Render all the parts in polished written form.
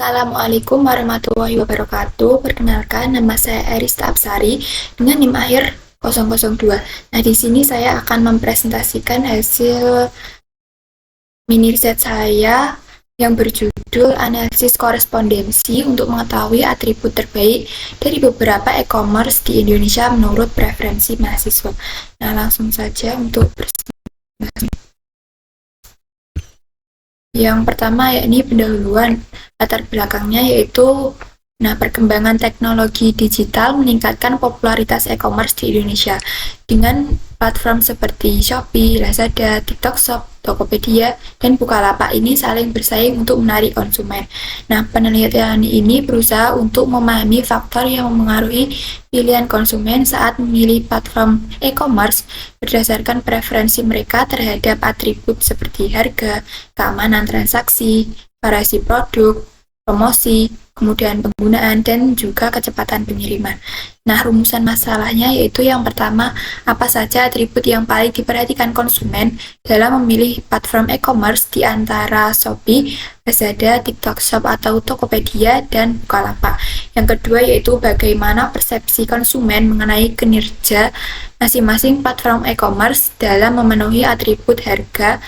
Assalamualaikum warahmatullahi wabarakatuh. Perkenalkan, nama saya Arista Apsari dengan NIM akhir 002. Nah, di sini saya akan mempresentasikan hasil mini riset saya yang berjudul Analisis Korespondensi untuk mengetahui atribut terbaik dari beberapa e-commerce di Indonesia menurut preferensi mahasiswa. Nah, langsung saja untuk presentasi. Yang pertama yakni pendahuluan. Latar belakangnya yaitu perkembangan teknologi digital meningkatkan popularitas e-commerce di Indonesia dengan platform seperti Shopee, Lazada, TikTok Shop, Tokopedia, dan Bukalapak ini saling bersaing untuk menarik konsumen. Nah, penelitian ini berusaha untuk memahami faktor yang memengaruhi pilihan konsumen saat memilih platform e-commerce berdasarkan preferensi mereka terhadap atribut seperti harga, keamanan transaksi, variasi produk, promosi, kemudian penggunaan, dan juga kecepatan pengiriman. Nah, rumusan masalahnya yaitu yang pertama, apa saja atribut yang paling diperhatikan konsumen dalam memilih platform e-commerce di antara Shopee, Lazada, TikTok Shop atau Tokopedia, dan Bukalapak. Yang kedua yaitu bagaimana persepsi konsumen mengenai kinerja masing-masing platform e-commerce dalam memenuhi atribut harga,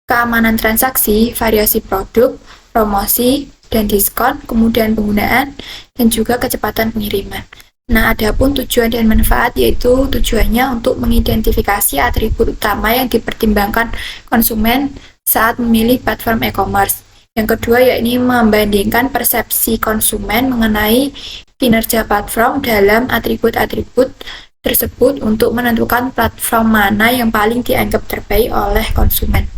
keamanan transaksi, variasi produk, promosi, dan diskon, kemudian penggunaan, dan juga kecepatan pengiriman. Nah, adapun tujuan dan manfaat yaitu tujuannya untuk mengidentifikasi atribut utama yang dipertimbangkan konsumen saat memilih platform e-commerce. Yang kedua yakni membandingkan persepsi konsumen mengenai kinerja platform dalam atribut-atribut tersebut untuk menentukan platform mana yang paling dianggap terbaik oleh konsumen.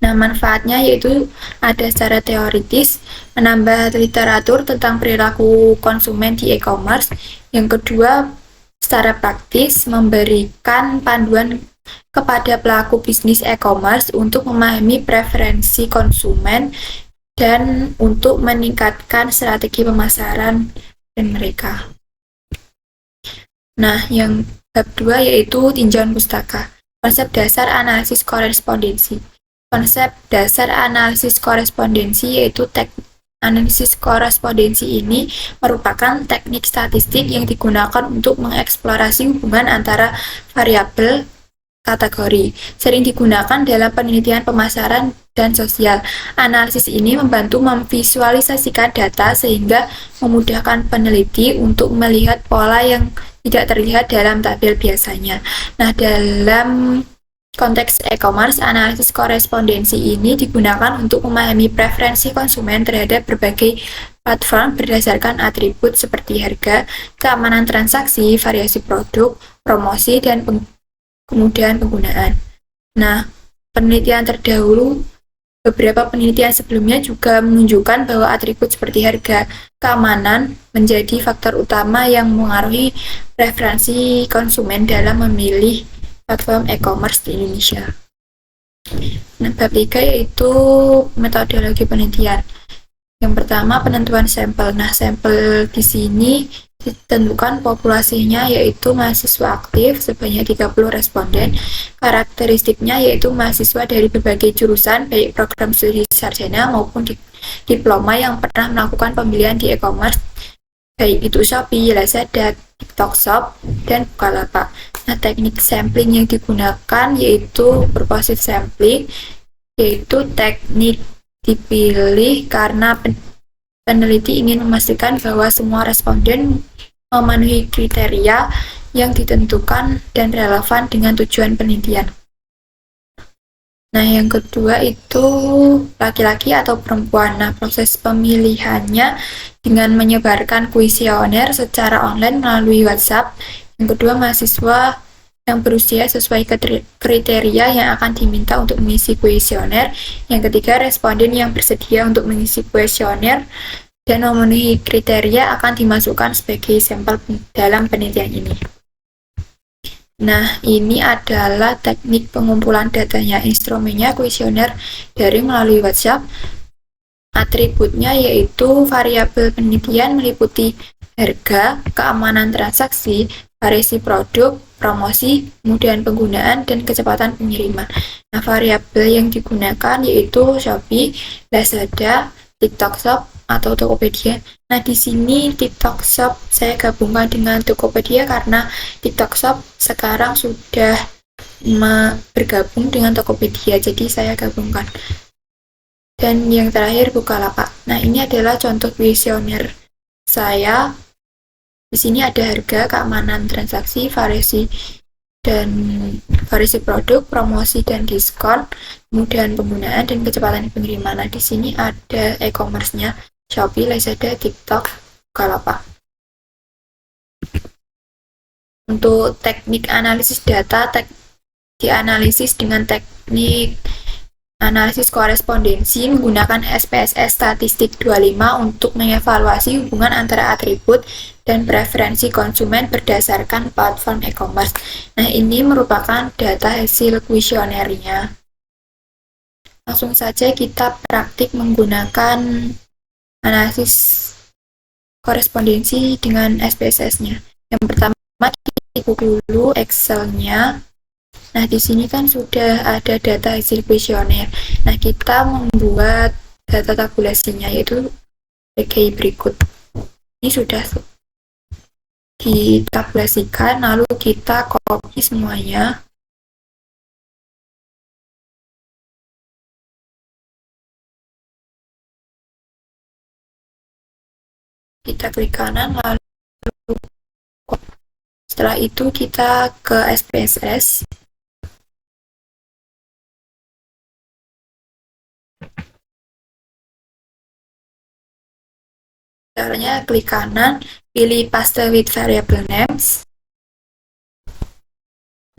Nah, manfaatnya yaitu ada secara teoritis, menambah literatur tentang perilaku konsumen di e-commerce. Yang kedua, secara praktis, memberikan panduan kepada pelaku bisnis e-commerce untuk memahami preferensi konsumen dan untuk meningkatkan strategi pemasaran dan mereka. Nah, yang bab 2 yaitu tinjauan pustaka. Konsep dasar analisis korespondensi. Konsep dasar analisis korespondensi yaitu analisis korespondensi ini merupakan teknik statistik yang digunakan untuk mengeksplorasi hubungan antara variabel kategori. Sering digunakan dalam penelitian pemasaran dan sosial. Analisis ini membantu memvisualisasikan data sehingga memudahkan peneliti untuk melihat pola yang tidak terlihat dalam tabel biasanya. Nah, dalam konteks e-commerce, analisis korespondensi ini digunakan untuk memahami preferensi konsumen terhadap berbagai platform berdasarkan atribut seperti harga, keamanan transaksi, variasi produk, promosi, dan kemudahan penggunaan. Nah, penelitian terdahulu, beberapa penelitian sebelumnya juga menunjukkan bahwa atribut seperti harga, keamanan menjadi faktor utama yang mengaruhi preferensi konsumen dalam memilih platform e-commerce di Indonesia. Nah, bab 3 yaitu metodologi penelitian. Yang pertama, penentuan sampel. Nah, sampel di sini ditentukan populasinya yaitu mahasiswa aktif sebanyak 30 responden. Karakteristiknya yaitu mahasiswa dari berbagai jurusan, baik program studi sarjana maupun diploma yang pernah melakukan pemilihan di e-commerce, baik itu Shopee, Lazada, TikTok Shop, dan Bukalapak. Nah, teknik sampling yang digunakan yaitu purposive sampling, yaitu teknik dipilih karena peneliti ingin memastikan bahwa semua responden memenuhi kriteria yang ditentukan dan relevan dengan tujuan penelitian. Nah, yang kedua itu laki-laki atau perempuan. Nah, proses pemilihannya dengan menyebarkan kuesioner secara online melalui WhatsApp. Yang kedua, mahasiswa yang berusia sesuai kriteria yang akan diminta untuk mengisi kuesioner. Yang ketiga, responden yang bersedia untuk mengisi kuesioner dan memenuhi kriteria akan dimasukkan sebagai sampel dalam penelitian ini. Nah, ini adalah teknik pengumpulan datanya. Instrumennya kuesioner daring melalui WhatsApp. Atributnya yaitu variabel penelitian meliputi harga, keamanan transaksi, variasi produk, promosi, kemudahan penggunaan, dan kecepatan pengiriman. Nah, variabel yang digunakan yaitu Shopee, Lazada, TikTok Shop, atau Tokopedia. Nah, di sini TikTok Shop saya gabungkan dengan Tokopedia karena TikTok Shop sekarang sudah bergabung dengan Tokopedia, jadi saya gabungkan. Dan yang terakhir Bukalapak. Nah, ini adalah contoh kuesioner saya. Di sini ada harga, keamanan transaksi, variasi produk, promosi dan diskon, kemudahan penggunaan dan kecepatan pengiriman. Nah, di sini ada e-commerce-nya, Shopee, Lazada, TikTok, Bukalapak. Untuk teknik analisis data, dianalisis dengan teknik analisis korespondensi menggunakan SPSS Statistik 25 untuk mengevaluasi hubungan antara atribut dan preferensi konsumen berdasarkan platform e-commerce. Nah, ini merupakan data hasil kuesionernya. Langsung saja kita praktik menggunakan analisis korespondensi dengan SPSS-nya. Yang pertama, kita buka dulu Excel-nya. Nah, di sini kan sudah ada data hasil kuesioner. Nah, kita membuat data tabulasinya, yaitu sebagai berikut. Ini sudah ditabulasikan, lalu kita copy semuanya. Kita klik kanan, lalu setelah itu kita ke SPSS. Caranya klik kanan, pilih paste with variable names.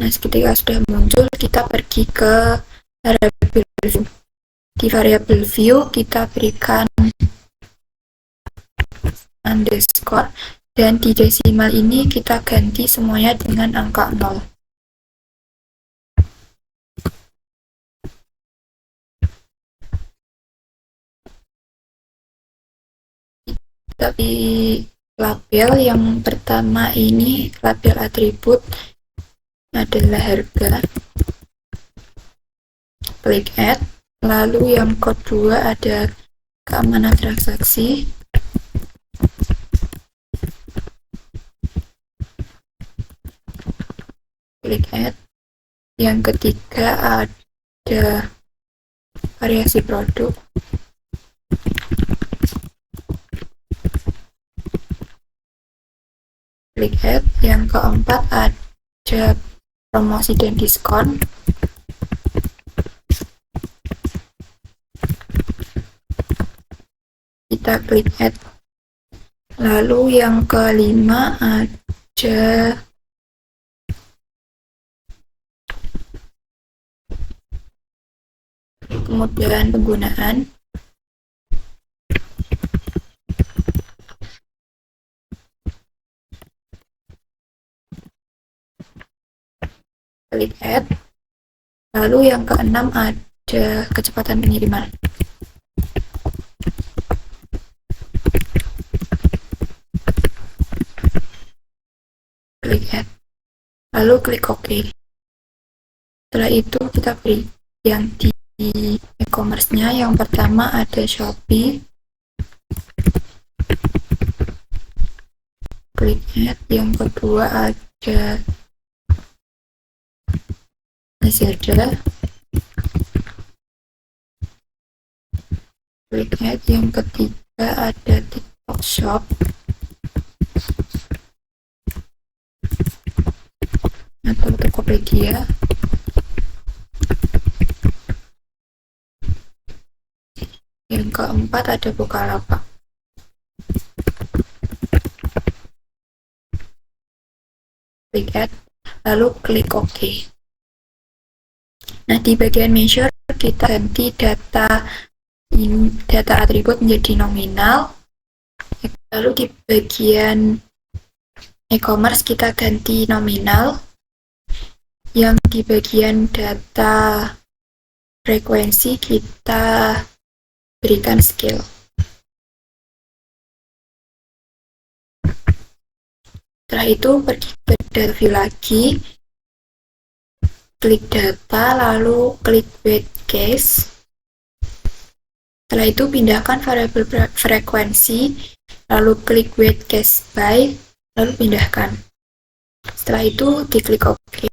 Nah, ketika sudah muncul, kita pergi ke variable view. Di variable view, kita berikan underscore, dan di desimal ini kita ganti semuanya dengan angka 0. Tapi label yang pertama ini, label atribut adalah harga. Klik add. Lalu yang kedua ada keamanan transaksi. Klik add. Yang ketiga ada variasi produk. Klik add. Yang keempat ada promosi dan diskon. Kita klik add. Lalu yang kelima ada kemudahan penggunaan. Klik add. Lalu yang keenam ada kecepatan pengiriman. Klik add. Lalu klik OK. Setelah itu kita beri yang di e-commerce-nya. Yang pertama ada Shopee. Klik add. Yang kedua ada Lazada. Klik add. Yang ketiga ada TikTok Shop atau Tokopedia. Yang keempat ada Bukalapak. Klik add, lalu klik OK. Nah, di bagian measure kita ganti data atribut menjadi nominal. Lalu di bagian e-commerce kita ganti nominal. Yang di bagian data frekuensi kita berikan scale. Setelah itu pergi ke data view lagi, klik data, lalu klik weight case. Setelah itu pindahkan variabel frekuensi, lalu klik weight case by, lalu pindahkan. Setelah itu diklik OK.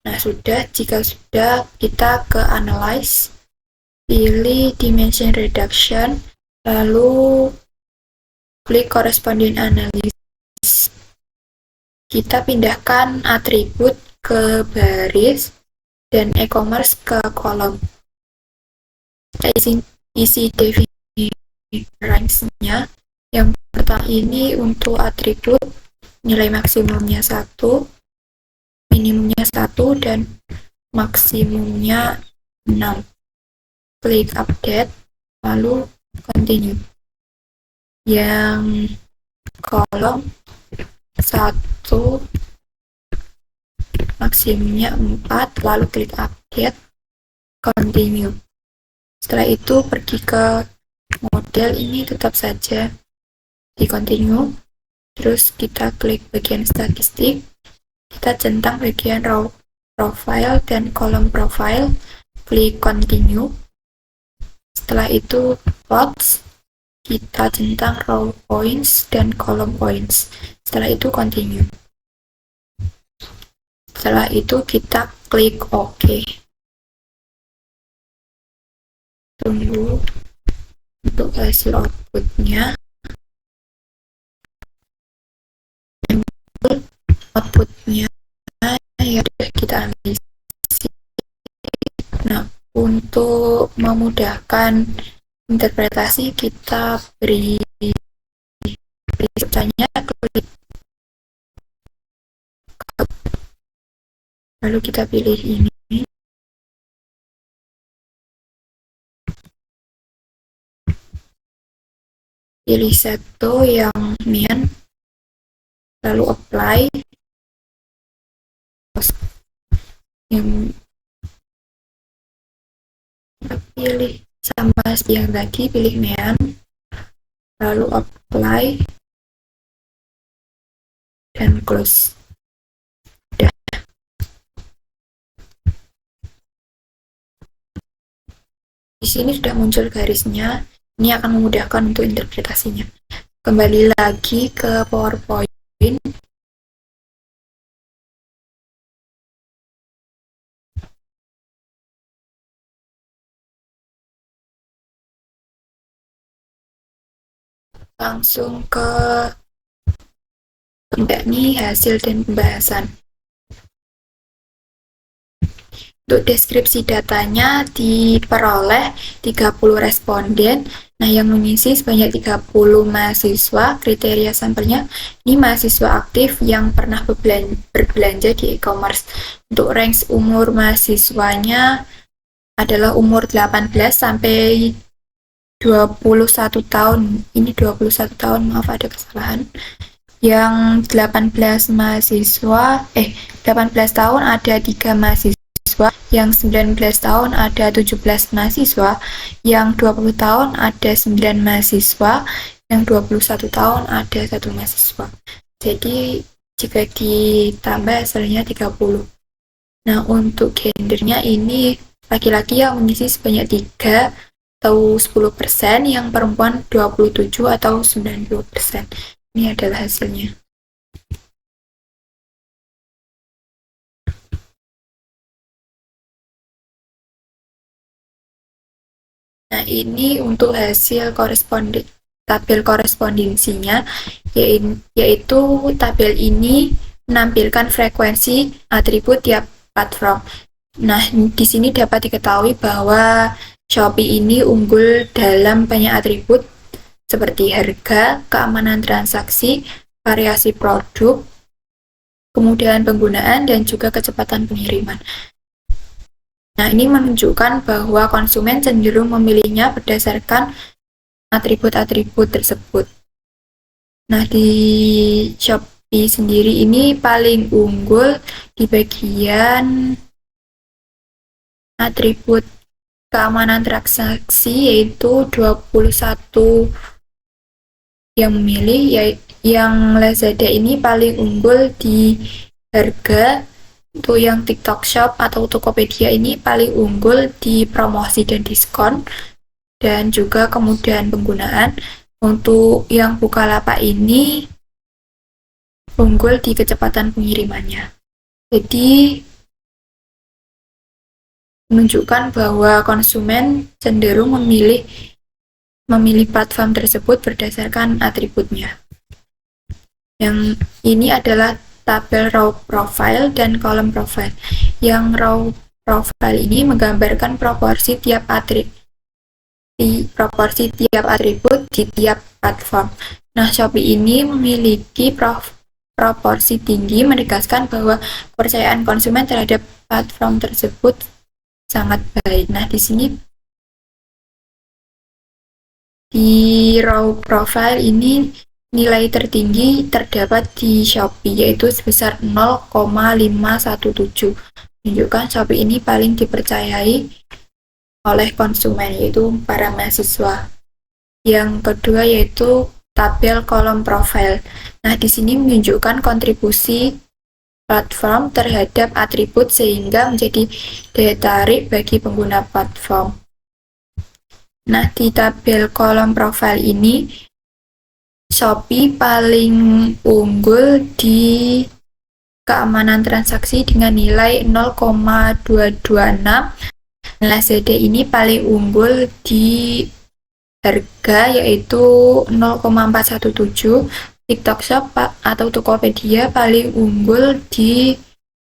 Nah, jika sudah, kita ke Analyze, pilih Dimension Reduction, lalu klik Corresponding Analysis. Kita pindahkan atribut ke baris dan e-commerce ke kolom. Kita isi definisi range-nya. Yang pertama ini untuk atribut nilai maksimumnya 1, minimumnya 1, dan maksimumnya 6. Klik update, lalu continue. Yang kolom 1, maksimumnya 4, lalu klik update, continue. Setelah itu pergi ke model ini, tetap saja di continue. Terus kita klik bagian statistik, kita centang bagian row profile dan kolom profile, klik continue. Setelah itu plots, kita centang row points dan kolom points. Setelah itu continue. Setelah itu kita klik OK. Tunggu untuk hasil outputnya. Outputnya ya udah kita ambil. Nah, untuk memudahkan interpretasi, kita beri caranya, klik, lalu kita pilih ini. Pilih seto yang mean, lalu apply. Yang pilih sama yang tadi, pilih mean, lalu apply dan close. Udah. Di sini sudah muncul garisnya. Ini akan memudahkan untuk interpretasinya. Kembali lagi ke PowerPoint. Langsung ke ini hasil dan pembahasan. Untuk deskripsi datanya diperoleh 30 responden. Nah, yang mengisi sebanyak 30 mahasiswa. Kriteria sampelnya ini mahasiswa aktif yang pernah berbelanja di e-commerce. Untuk range umur mahasiswanya adalah umur 18 sampai 21 tahun. Ini 21 tahun, maaf ada kesalahan. Yang 18 tahun ada 3 mahasiswa. Yang 19 tahun ada 17 mahasiswa, yang 20 tahun ada 9 mahasiswa, yang 21 tahun ada 1 mahasiswa. Jadi jika ditambah hasilnya 30. Nah, untuk gendernya ini laki-laki yang mengisi sebanyak 3 atau 10%, yang perempuan 27 atau 90%. Ini adalah hasilnya. Nah, ini untuk hasil tabel korespondensinya, yaitu tabel ini menampilkan frekuensi atribut tiap platform. Nah, di sini dapat diketahui bahwa Shopee ini unggul dalam banyak atribut seperti harga, keamanan transaksi, variasi produk, kemudahan penggunaan, dan juga kecepatan pengiriman. Nah, ini menunjukkan bahwa konsumen cenderung memilihnya berdasarkan atribut-atribut tersebut. Nah, di Shopee sendiri ini paling unggul di bagian atribut keamanan transaksi, yaitu 21 yang memilih. Yang Lazada ini paling unggul di harga Untuk yang TikTok Shop atau Tokopedia ini paling unggul di promosi dan diskon dan juga kemudahan penggunaan. Untuk yang Bukalapak ini unggul di kecepatan pengirimannya. Jadi menunjukkan bahwa konsumen cenderung memilih platform tersebut berdasarkan atributnya. Yang ini adalah tabel row profile dan column profile. Yang row profile ini menggambarkan proporsi tiap atribut di tiap platform. Nah, Shopee ini memiliki proporsi tinggi, menegaskan bahwa kepercayaan konsumen terhadap platform tersebut sangat baik. Nah, di sini di row profile ini nilai tertinggi terdapat di Shopee, yaitu sebesar 0,517. Menunjukkan Shopee ini paling dipercayai oleh konsumen, yaitu para mahasiswa. Yang kedua yaitu tabel kolom profile. Nah, di sini menunjukkan kontribusi platform terhadap atribut sehingga menjadi daya tarik bagi pengguna platform. Nah, di tabel kolom profile ini Shopee paling unggul di keamanan transaksi dengan nilai 0,226. Lazada ini paling unggul di harga yaitu 0,417. TikTok Shop atau Tokopedia paling unggul di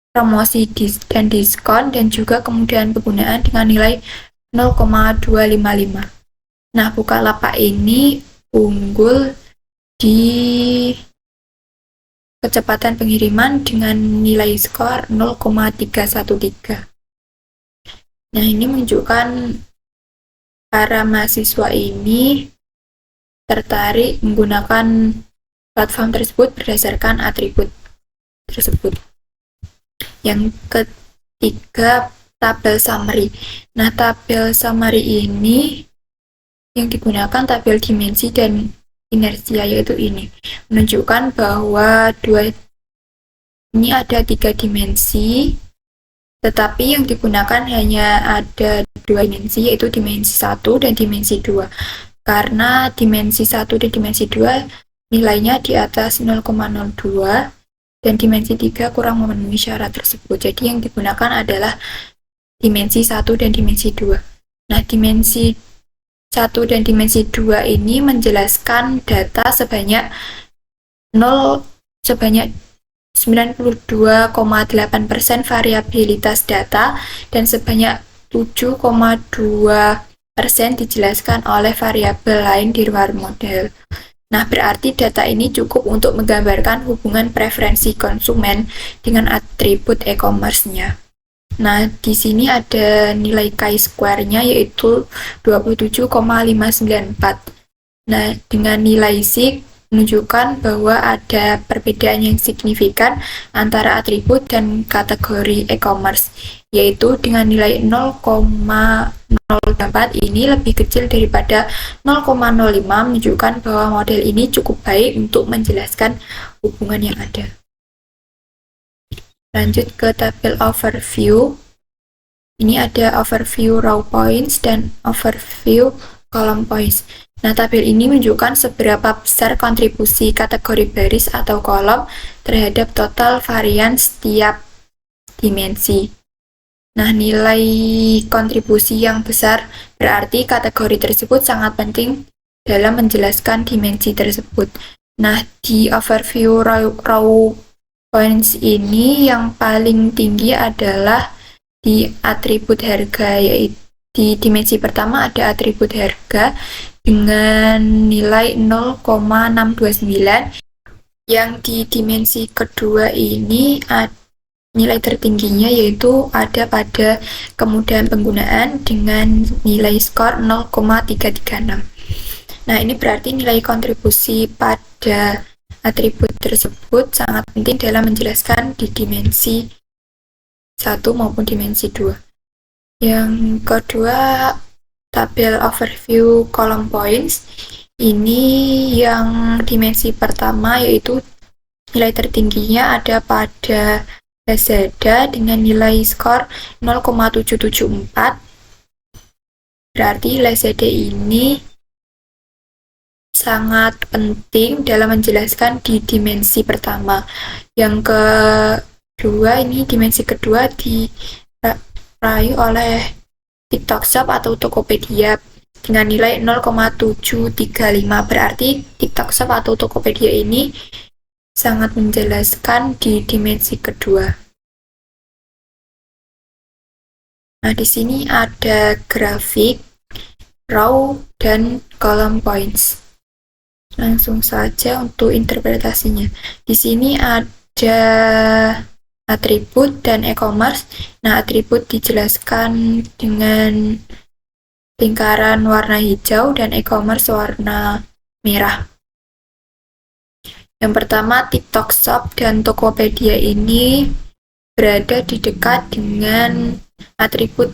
promosi dan diskon dan juga kemudahan penggunaan dengan nilai 0,255. Nah, Bukalapak ini unggul di kecepatan pengiriman dengan nilai skor 0,313. Nah, ini menunjukkan para mahasiswa ini tertarik menggunakan platform tersebut berdasarkan atribut tersebut. Yang ketiga, tabel summary. Nah, tabel summary ini yang digunakan tabel dimensi dan inersia, yaitu ini menunjukkan bahwa ini ada 3 dimensi, tetapi yang digunakan hanya ada 2 dimensi, yaitu dimensi 1 dan dimensi 2. Karena dimensi 1 dan dimensi 2 nilainya di atas 0,02 dan dimensi 3 kurang memenuhi syarat tersebut. Jadi yang digunakan adalah dimensi 1 dan dimensi 2. Nah, dimensi 1 dan dimensi 2 ini menjelaskan data sebanyak 92,8% variabilitas data dan sebanyak 7,2% dijelaskan oleh variabel lain di luar model. Nah, berarti data ini cukup untuk menggambarkan hubungan preferensi konsumen dengan atribut e-commerce-nya. Nah, di sini ada nilai chi-square-nya yaitu 27,594. Nah, dengan nilai sig menunjukkan bahwa ada perbedaan yang signifikan antara atribut dan kategori e-commerce, yaitu dengan nilai 0,084 ini lebih kecil daripada 0,05, menunjukkan bahwa model ini cukup baik untuk menjelaskan hubungan yang ada. Lanjut ke tabel overview. Ini ada overview row points dan overview column points. Nah, tabel ini menunjukkan seberapa besar kontribusi kategori baris atau kolom terhadap total varian setiap dimensi. Nah, nilai kontribusi yang besar berarti kategori tersebut sangat penting dalam menjelaskan dimensi tersebut. Nah, di overview row points ini yang paling tinggi adalah di atribut harga, yaitu di dimensi pertama ada atribut harga dengan nilai 0,629. Yang di dimensi kedua ini nilai tertingginya yaitu ada pada kemudahan penggunaan dengan nilai skor 0,336. Nah, ini berarti nilai kontribusi pada atribut tersebut sangat penting dalam menjelaskan di dimensi 1 maupun dimensi 2. Yang kedua, tabel overview column points. Ini yang dimensi pertama yaitu nilai tertingginya ada pada Lazada dengan nilai skor 0,774. Berarti Lazada ini sangat penting dalam menjelaskan di dimensi pertama. Yang kedua, ini dimensi kedua diraih oleh TikTok Shop atau Tokopedia dengan nilai 0,735. Berarti TikTok Shop atau Tokopedia ini sangat menjelaskan di dimensi kedua. Nah, di sini ada grafik, row, dan column points. Langsung saja untuk interpretasinya. Di sini ada atribut dan e-commerce. Nah, atribut dijelaskan dengan lingkaran warna hijau dan e-commerce warna merah. Yang pertama, TikTok Shop dan Tokopedia ini berada di dekat dengan atribut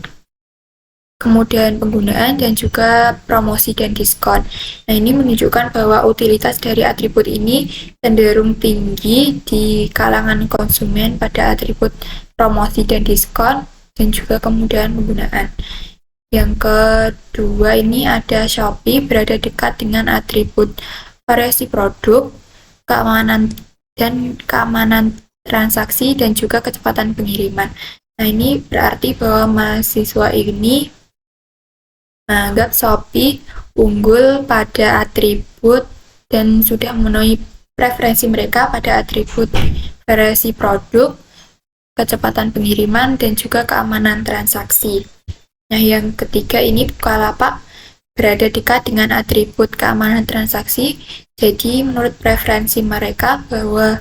kemudahan penggunaan dan juga promosi dan diskon. Nah, ini menunjukkan bahwa utilitas dari atribut ini cenderung tinggi di kalangan konsumen pada atribut promosi dan diskon dan juga kemudahan penggunaan. Yang kedua, ini ada Shopee berada dekat dengan atribut variasi produk, keamanan transaksi dan juga kecepatan pengiriman. Nah, ini berarti bahwa mahasiswa ini menganggap Shopee unggul pada atribut dan sudah memenuhi preferensi mereka pada atribut variasi produk, kecepatan pengiriman, dan juga keamanan transaksi. Nah, yang ketiga ini Bukalapak berada dekat dengan atribut keamanan transaksi. Jadi, menurut preferensi mereka bahwa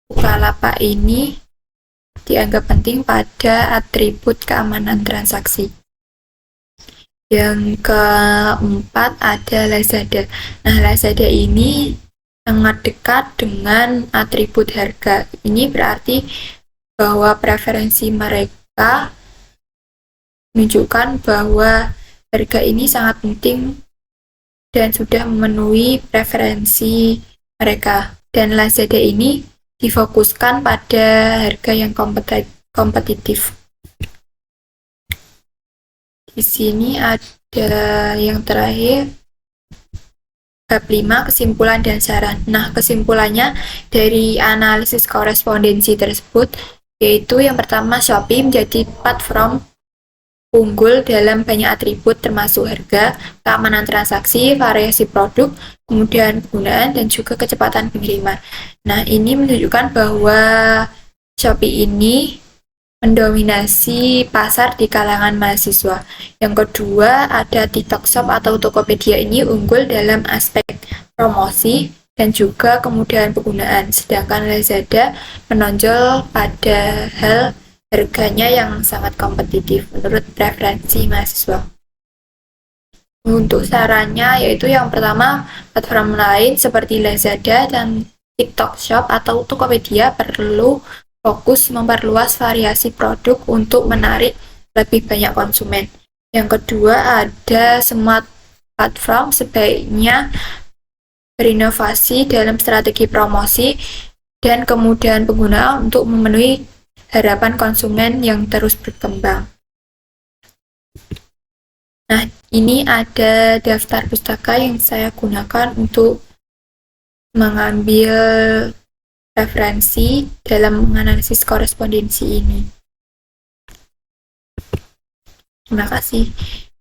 Bukalapak ini dianggap penting pada atribut keamanan transaksi. Yang keempat ada Lazada. Nah, Lazada ini sangat dekat dengan atribut harga. Ini berarti bahwa preferensi mereka menunjukkan bahwa harga ini sangat penting dan sudah memenuhi preferensi mereka. Dan Lazada ini difokuskan pada harga yang kompetitif. Di sini ada yang terakhir, bab 5, kesimpulan dan saran. Nah, kesimpulannya dari analisis korespondensi tersebut, yaitu yang pertama, Shopee menjadi platform unggul dalam banyak atribut termasuk harga, keamanan transaksi, variasi produk, kemudahan penggunaan, dan juga kecepatan pengiriman. Nah, ini menunjukkan bahwa Shopee ini mendominasi pasar di kalangan mahasiswa. Yang kedua, ada TikTok Shop atau Tokopedia ini unggul dalam aspek promosi dan juga kemudahan penggunaan, sedangkan Lazada menonjol pada hal harganya yang sangat kompetitif menurut preferensi mahasiswa. Untuk sarannya, yaitu yang pertama, platform lain seperti Lazada dan TikTok Shop atau Tokopedia perlu fokus memperluas variasi produk untuk menarik lebih banyak konsumen. Yang kedua, ada smart platform sebaiknya berinovasi dalam strategi promosi dan kemudahan pengguna untuk memenuhi harapan konsumen yang terus berkembang. Nah, ini ada daftar pustaka yang saya gunakan untuk mengambil referensi dalam menganalisis korespondensi ini. Terima kasih.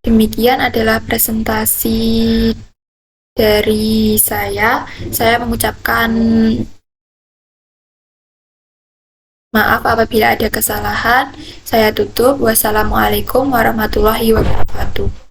Demikian adalah presentasi dari saya. Saya mengucapkan maaf apabila ada kesalahan. Saya tutup. Wassalamualaikum warahmatullahi wabarakatuh.